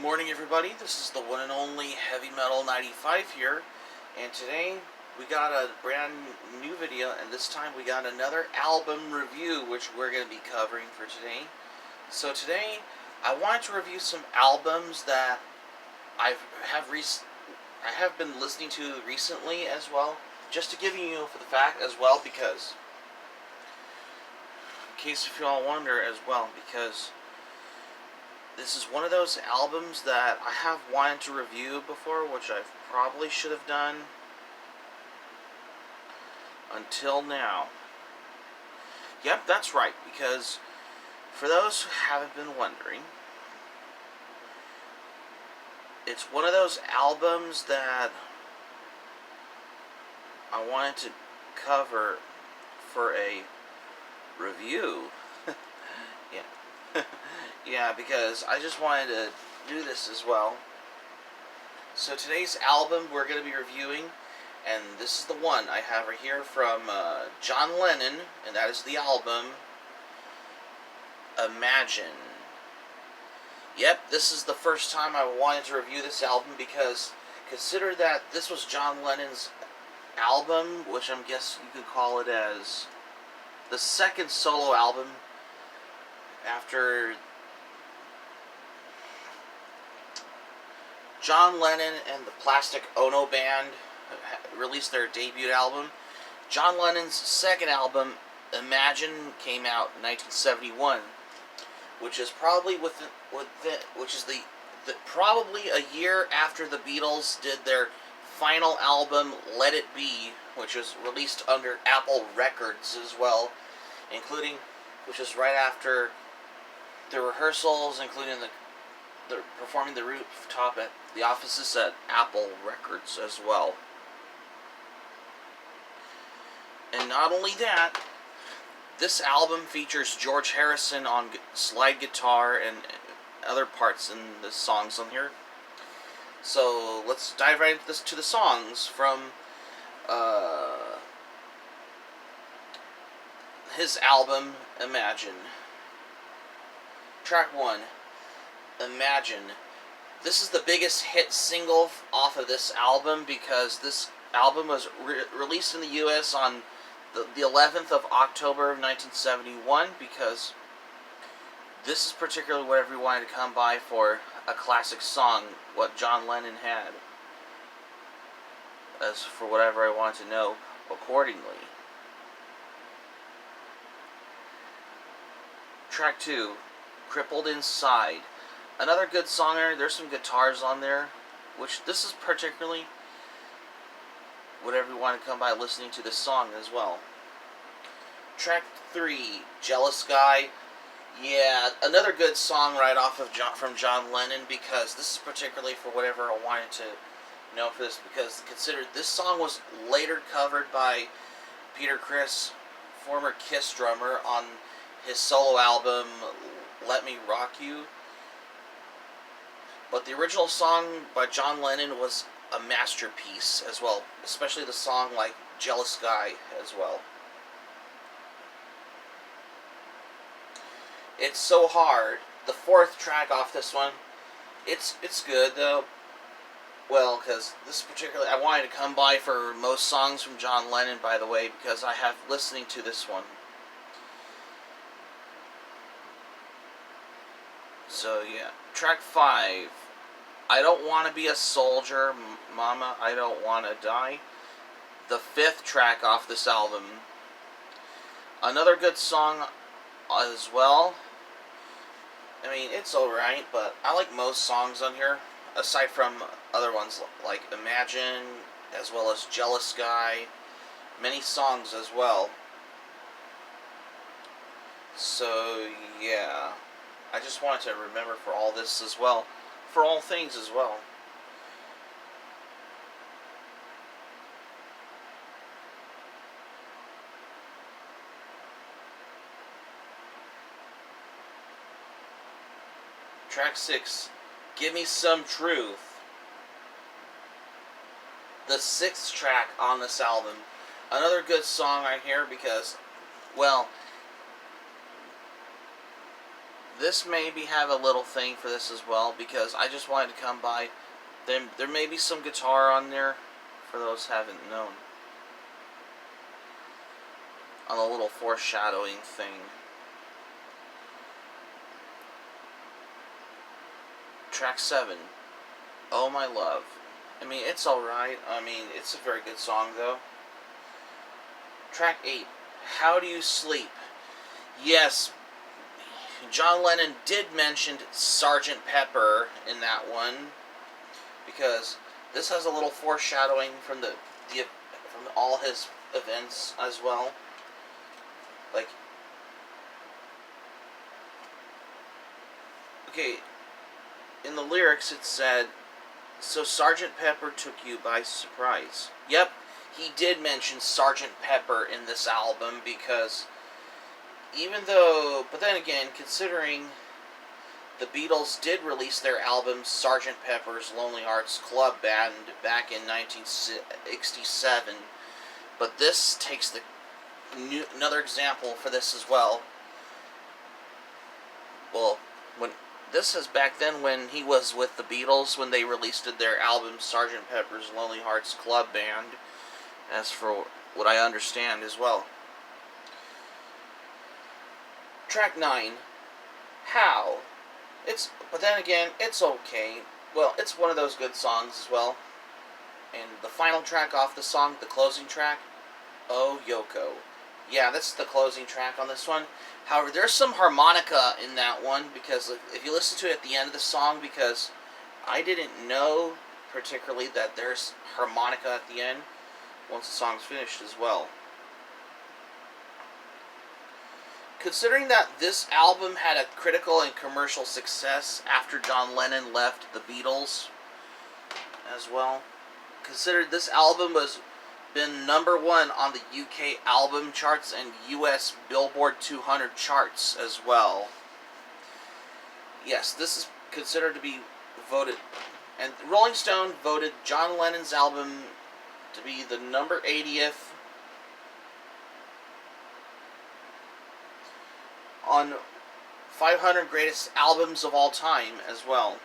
morning, everybody. This is the one and only Heavy Metal 95 here, and today we got a brand new video, and this time we got another album review, which we're going to be covering for today. So today, I wanted to review some albums that I have been listening to recently as well, just to give you for the fact as well, because in case if you all wonder as well, because this is one of those albums that I have wanted to review before, which I probably should have done until now. Yep, that's right, because for those who haven't been wondering, it's one of those albums that I wanted to cover for a review. Yeah. Yeah, because I just wanted to do this as well. So today's album we're going to be reviewing, and this is the one I have right here from John Lennon, and that is the album Imagine. Yep, this is the first time I wanted to review this album, because consider that this was John Lennon's album, which I guess you could call it as the second solo album after John Lennon and the Plastic Ono Band released their debut album. John Lennon's second album, Imagine, came out in 1971, which is probably probably a year after the Beatles did their final album, Let It Be, which was released under Apple Records as well, which is right after the rehearsals, including the performing the rooftop at the offices at Apple Records as well. And not only that, this album features George Harrison on slide guitar and other parts in the songs on here. So let's dive right into the songs from his album Imagine. Track 1, Imagine. This is the biggest hit single off of this album, because this album was released in the U.S. on the 11th of October of 1971, because this is particularly what everyone wanted to come by for a classic song, what John Lennon had, as for whatever I wanted to know accordingly. Track 2, Crippled Inside. Another good songer. There's some guitars on there, which this is particularly whatever you want to come by listening to this song as well. Track 3, Jealous Guy. Yeah, another good song right off of from John Lennon, because this is particularly for whatever I wanted to know for this, because consider this song was later covered by Peter Criss, former Kiss drummer, on his solo album Let Me Rock You. But the original song by John Lennon was a masterpiece as well, especially the song like Jealous Guy as well. It's So Hard, the fourth track off this one. It's good though. Well, because this particularly, I wanted to come by for most songs from John Lennon, by the way, because I have listening to this one. So yeah, track 5, I Don't Want to Be a Soldier, Mama, I Don't Want to Die. The fifth track off this album. Another good song as well. I mean, it's alright, but I like most songs on here, aside from other ones like Imagine, as well as Jealous Guy. Many songs as well. So yeah, I just wanted to remember for all this as well, for all things as well. Track 6, Give Me Some Truth. The sixth track on this album. Another good song right here, because, well, this maybe have a little thing for this as well, because I just wanted to come by. There may be some guitar on there, for those who haven't known. On a little foreshadowing thing. Track 7, Oh My Love. I mean, it's alright. I mean, it's a very good song, though. Track 8, How Do You Sleep? Yes, John Lennon did mention Sgt. Pepper in that one, because this has a little foreshadowing from from all his events as well. Like, okay, in the lyrics it said, "So Sgt. Pepper took you by surprise." Yep, he did mention Sgt. Pepper in this album, because but then again, considering the Beatles did release their album Sgt. Pepper's Lonely Hearts Club Band back in 1967, but this takes another example for this as well. Well, this is back then when he was with the Beatles, when they released their album Sgt. Pepper's Lonely Hearts Club Band, as for what I understand as well. Track 9, How. But then again, it's okay. Well, it's one of those good songs as well. And the final track off the song, the closing track, Oh Yoko. Yeah, that's the closing track on this one. However, there's some harmonica in that one, because if you listen to it at the end of the song, because I didn't know particularly that there's harmonica at the end once the song's finished as well. Considering that this album had a critical and commercial success after John Lennon left the Beatles as well, considered this album was been number 1 on the UK album charts and US Billboard 200 charts as well. Yes, this is considered to be voted, and Rolling Stone voted John Lennon's album to be the number 80th on 500 greatest albums of all time as well.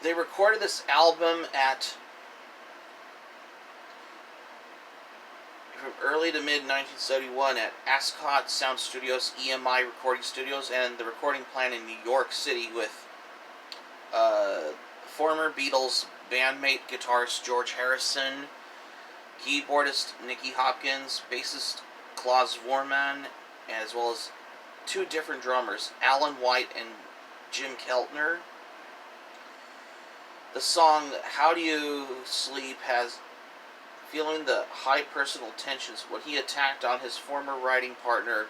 They recorded this album from early to mid 1971 at Ascot Sound Studios, EMI Recording Studios, and the recording plant in New York City with former Beatles bandmate guitarist George Harrison, keyboardist Nicky Hopkins, bassist Klaus Voormann, as well as 2 different drummers, Alan White and Jim Keltner. The song How Do You Sleep has feeling the high personal tensions when he attacked on his former writing partner,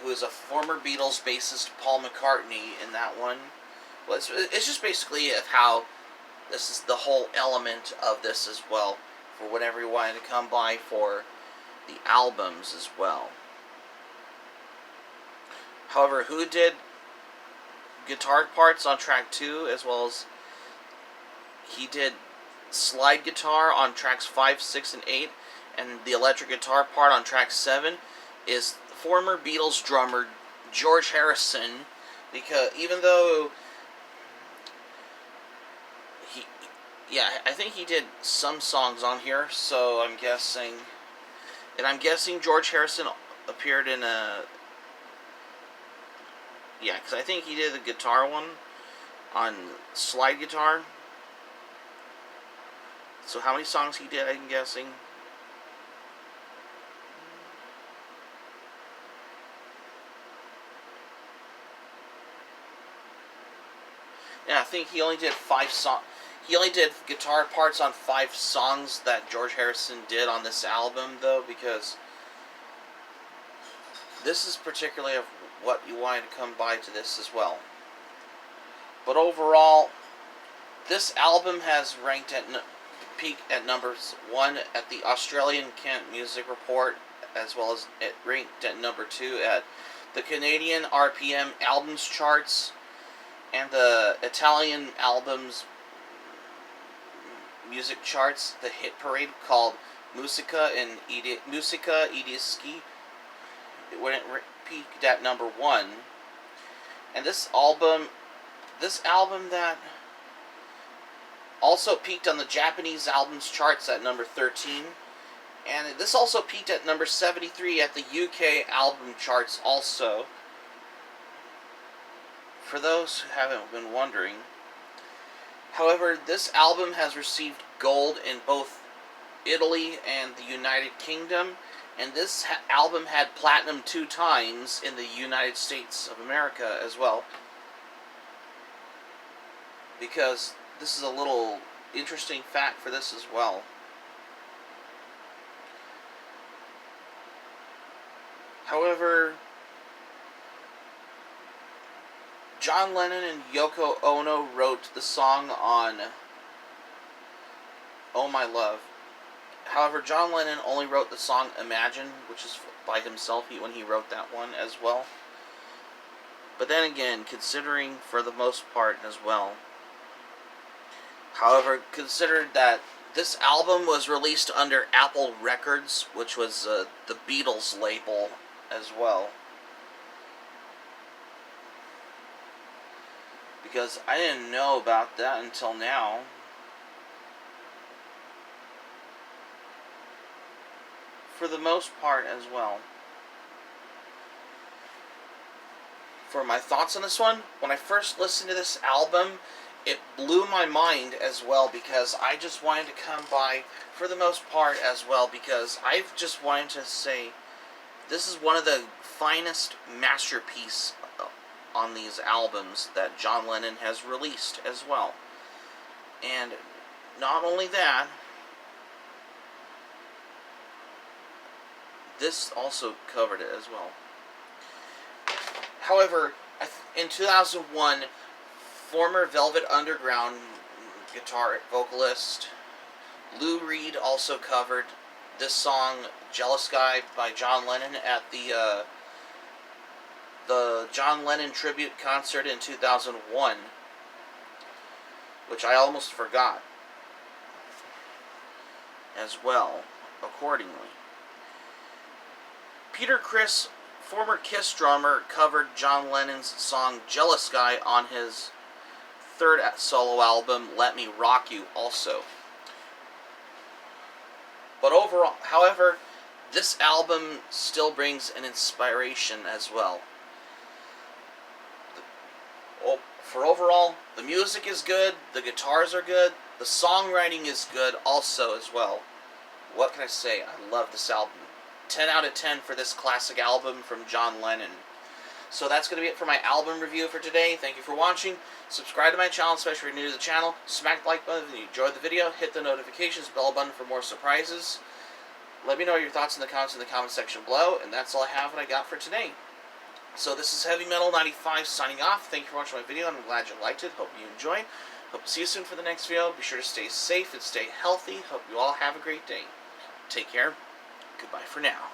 who is a former Beatles bassist, Paul McCartney, in that one. Well, it's just basically of how this is the whole element of this as well, for whenever you wanted to come by for the albums as well. However, who did guitar parts on track 2, as well as he did slide guitar on tracks 5, 6, and 8, and the electric guitar part on track 7, is former Beatles drummer George Harrison, because even though I think he did some songs on here, so I'm guessing George Harrison appeared in because I think he did the guitar one on slide guitar. So how many songs he did, I'm guessing. Yeah, I think he only did 5 songs. He only did guitar parts on 5 songs that George Harrison did on this album, though, because this is particularly of what you wanted to come by to this as well. But overall, this album has ranked at peak at number 1 at the Australian Kent Music Report, as well as it ranked at number 2 at the Canadian RPM albums charts, and the Italian albums music charts, the hit parade called Musica i Dischi, when it peaked at number 1. And this album that also peaked on the Japanese albums charts at number 13. And this also peaked at number 73 at the UK album charts also. For those who haven't been wondering. However, this album has received gold in both Italy and the United Kingdom. And this album had platinum 2 times in the United States of America as well. Because this is a little interesting fact for this as well. However, John Lennon and Yoko Ono wrote the song on Oh My Love. However, John Lennon only wrote the song Imagine, which is by himself when he wrote that one as well. But then again, considering for the most part as well. However, considered that this album was released under Apple Records, which was the Beatles label as well. Because I didn't know about that until now. For the most part as well. For my thoughts on this one, when I first listened to this album, it blew my mind as well, because I just wanted to come by, for the most part as well, because I've just wanted to say, this is one of the finest masterpieces on these albums that John Lennon has released as well. And not only that, this also covered it as well. However, in 2001, former Velvet Underground guitar vocalist Lou Reed also covered this song, Jealous Guy, by John Lennon at the John Lennon tribute concert in 2001, which I almost forgot as well, accordingly. Peter Criss, former Kiss drummer, covered John Lennon's song Jealous Guy on his third solo album, Let Me Rock You, also. But overall, however, this album still brings an inspiration as well. For overall, the music is good, the guitars are good, the songwriting is good also as well. What can I say? I love this album. 10 out of 10 for this classic album from John Lennon. So that's going to be it for my album review for today. Thank you for watching. Subscribe to my channel, especially if you're new to the channel. Smack the like button if you enjoyed the video. Hit the notifications bell button for more surprises. Let me know your thoughts in the comments in the comment section below. And that's all I have what I got for today. So this is Heavy Metal 95 signing off. Thank you for watching my video, and I'm glad you liked it. Hope you enjoyed. Hope to see you soon for the next video. Be sure to stay safe and stay healthy. Hope you all have a great day. Take care. Goodbye for now.